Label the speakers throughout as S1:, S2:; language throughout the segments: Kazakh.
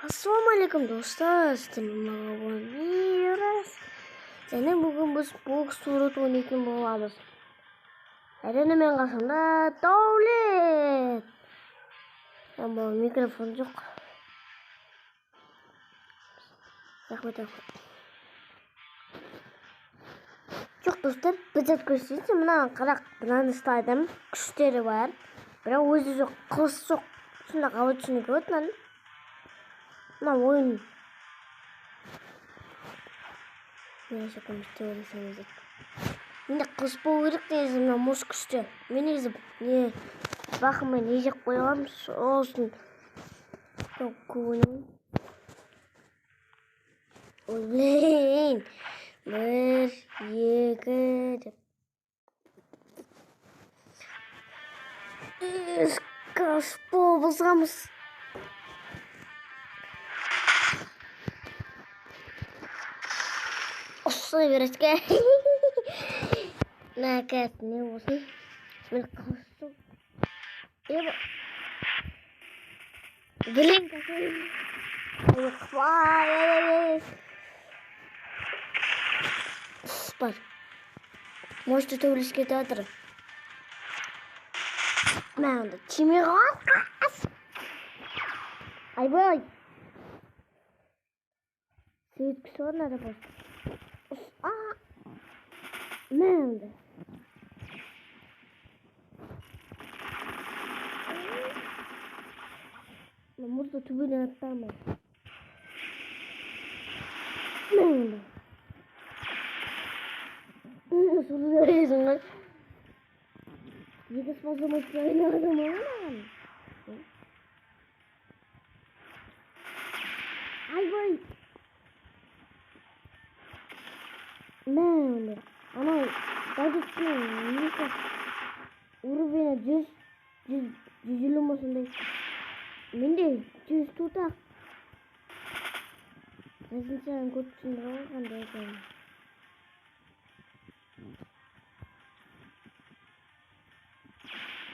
S1: Assalamualaikum dostlar, selamat malam. Және бүгін біз бокс сурет ойнайтын боламыз. Әрине мен қасымда Даулет. Ama mikrofon жоқ. Рахмет. Жоқ достар, біз көрсетеміз. Мына қарақ, мынаны ұстадым. Күштері бар. Бірақ өзі жоқ, қылыш жоқ. Сонда қалай түсінуге болады мынаны? Мына ойын. Мен шақырым істеп ойласаңыз еді. Енді қылыш болу керек негізі мына мұз күшті. Мен негізі бақыммен не жеп қойғам, сосын көңілім. Ойлайын. 1, 2 деп. Қылыш болып бұзғамыз. Осылай береске. Нәкәт не болсын. Мен қылыш. Білем кәсін. Спар. Можете төбіліске театр. Мәңді. Тиме қас. Айбай. Сөйткісі орнады бұл. Мәңді. Мұзды түбеден аттамай. Мәңді. Сұлы өресің ғой. Егіс болсам өтпе ойнағызым оған. Айбай. Мәңді. Анау газеттің несі уровені 100 осындай. Менде 100 тұтақ. Разницаның көп түсіндіре қандай екен.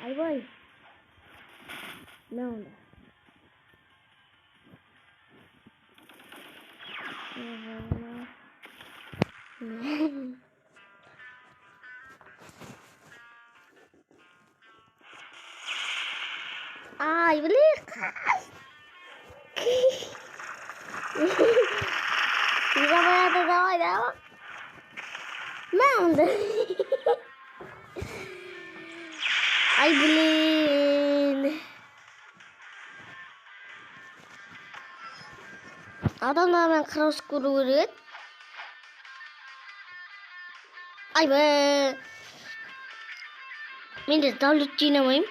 S1: Айбай. Мәңді. Ай, блин. Давай. Мәңді. Ай, блин. Адамдармен қарсы көру керек. Айбай. Мен де Даулет жинамайым.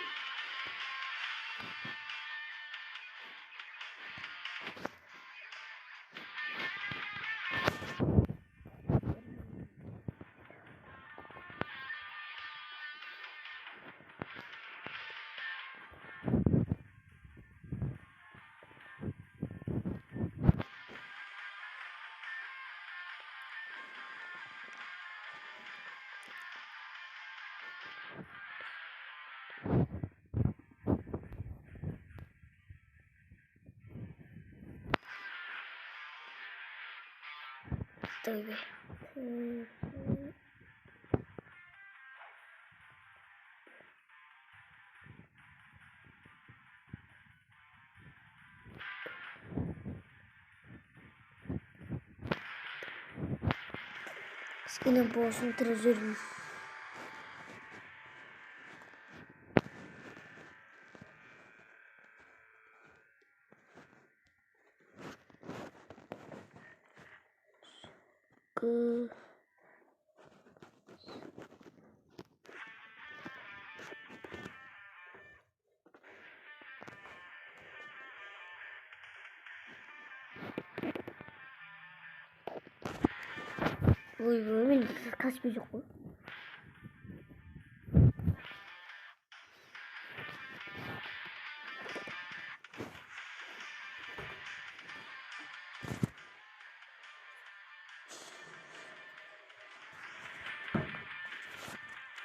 S1: Tövbe. Скину болсын тірі Ой, мен қаспай жоқ қой.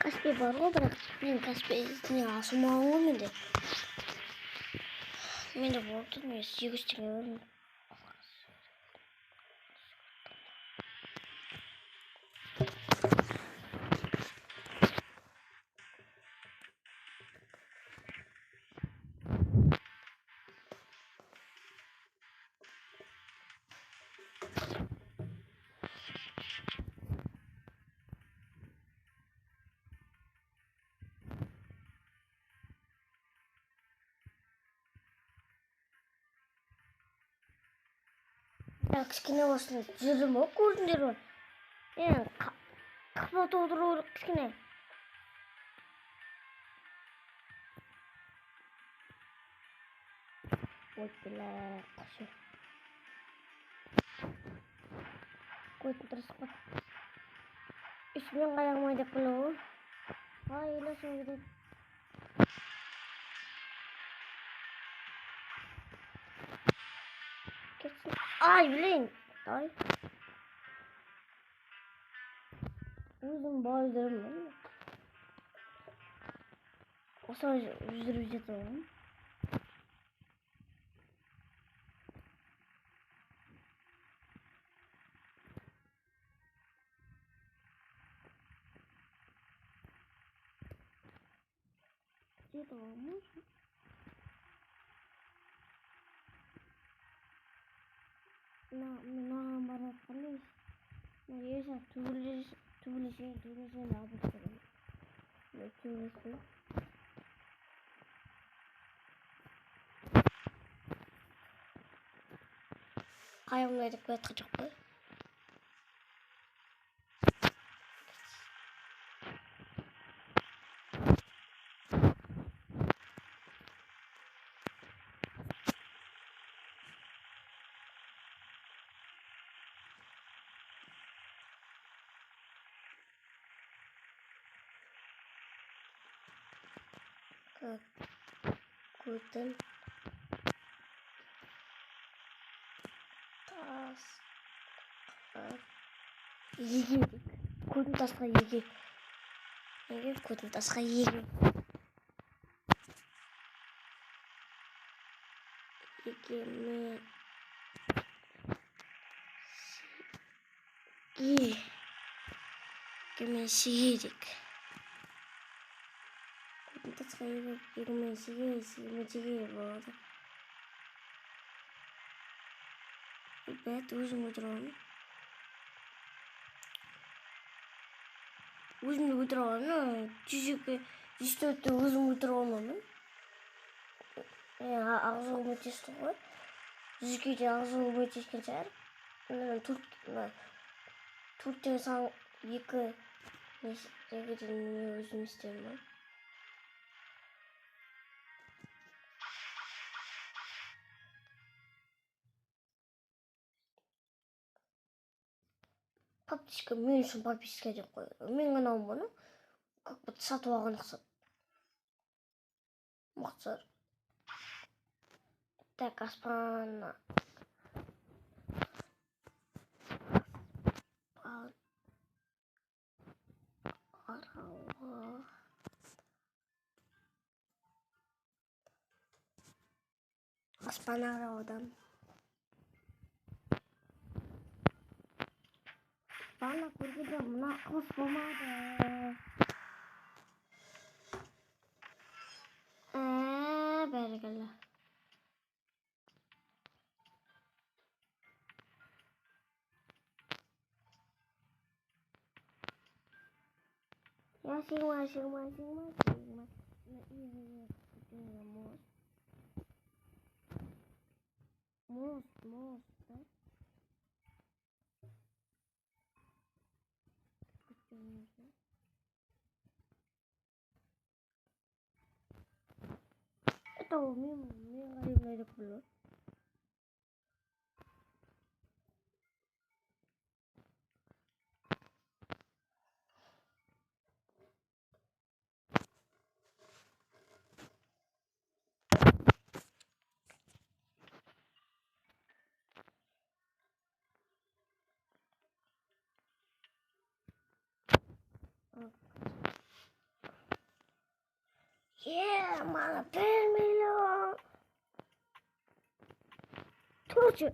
S1: Каспий бар ғой, бірақ мен Каспийден асылмаған ғой менде. Менде болды, мен 8 теңге 야, kişkine olsun. Cırım o kurundur. Yani kapat olur kişkine. Oy kuşu. Koydum terus kok. İsmini kayak macam penuh. Ay, langsung gitu. Ay, bilin. Ay. Uzun boylarım. O sonra yüzdürücü tamam. Gitu olmuş. Nah, barat kali. Nah, ya saya tulisnya apa sekarang? Tulisnya. Kayak ngeliat gue kecok. Guten tas егі guten tasқа егі guten tasқа егі егемен сиірек guten tasқа егемен сиірек болады. Evet, uzun uyduralım. Uzun uyduralım. Düştü uzun uyduralım. Ağzı olmayacak var. Düzgünce ağzı olmayacak geçer. Türkçe san yıkı. Neyse, özüm istiyorum ben. Папочка, мен үшін подписка деп қойды. Мен анау мұны как будто сатып алған ұқсап. Мақсар. Так, аспан. Арауы. Аспан арауыдан. Bana kurguda mına kos bulmadı. Bergala. Ya singma. Mus. Itu mi ngayip dulu. Yeah, malah pemilo. Tujuh.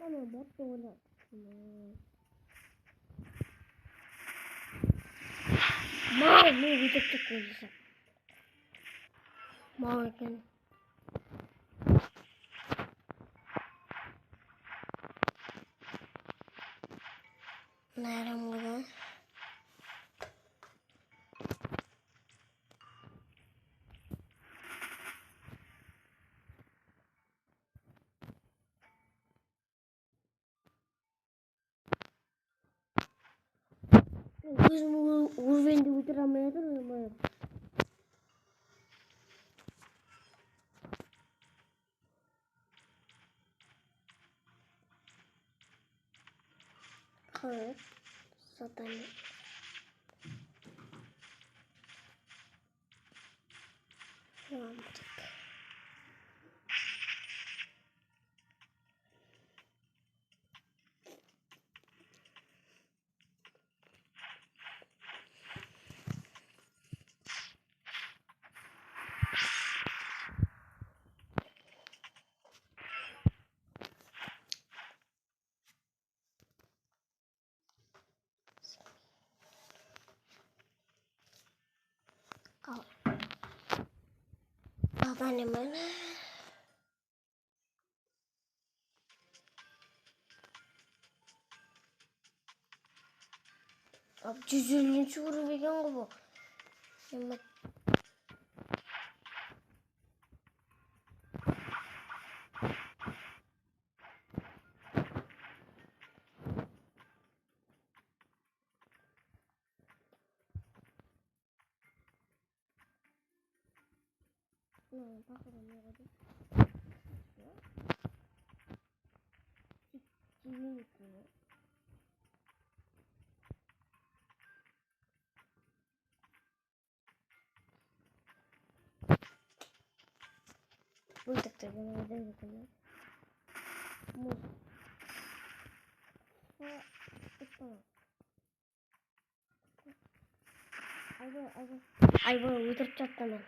S1: Ama bot da öyle. Mal ne gidecek olacak. Mal kan. Nerem burada? Gözümü urvendi uyduramayadın mı? Hayır. Zaten. Tamam. Kal. Babaannem bana. Abi cüzülünü çuğuru vegan bu. Ama ne bakalım ne oldu? Cimin içine. Bulduk da bunu öyle bakalım. Muz. Tamam. Ay bu uyduracak tamam.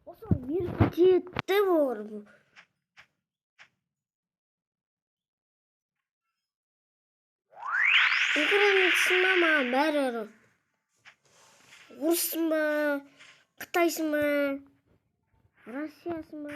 S1: O zaman bir ciddi var bu. Ukrayna'sın ama veriyorum. Rus mu? Kıtay mı? Rusya mı?